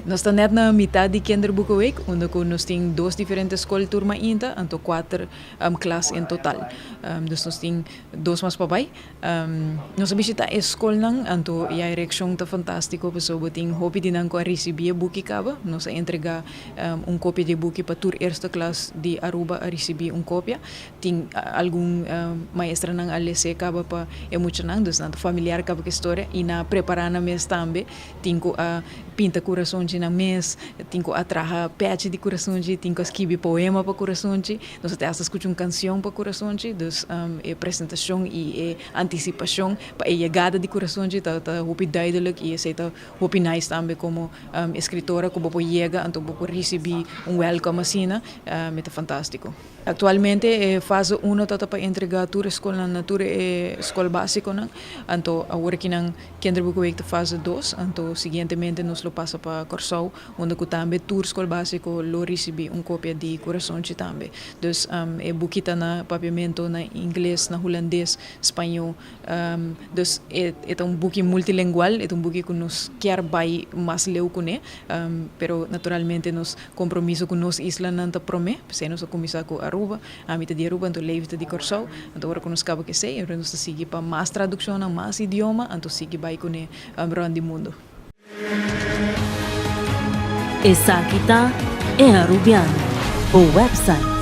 Nós estamos net na metade de kinderboekenweek, onde nós temos duas diferentes escolas turma ainda, então quatro classes em total. Dus nós temos dois mais para baixo. Nós visitamos a escola, então a direção está fantástica, pessoal tem hope de não receber book caba, nós entregar cópia de book para tur eerste classe de Aruba a receber cópia. Tem algum maestra não a lese caba para emocionar, dus na familiar caba que história e na preparar na mês também, tem a pinta coração de na mês, tem a traja patch de coração de, tem a escrever poema para coração de, nós até escutar uma canção para coração de, dus a apresentação e a antecipação para a chegada de coração de, tá hope duidelijk e sei tá hope nice também como escritora como pode chegar, então pode receber welcome assim, é fantástico. Atualmente fase 1 está para entregar a escola na escola básica, então agora que não kinderboekenweek fase 2, então seguintemente nós lo passa para Corsau, onde também tour escola básica lo recebi cópia de coração de também. Dus buquita na papiamento na inglês, na holandês, espanhol. Dus é book multilingual, é book que nos quer vai mais leu com pero naturalmente nos compromisso com nos isla não tá prome, se nós começar com Aruba, a mitad de Aruba, então levita de Corsau, então agora que nos acaba que sei, então nós seguir para mais tradução, mais idioma, então seguir vai com o mundo. Essa aqui tá é Arubiano, o website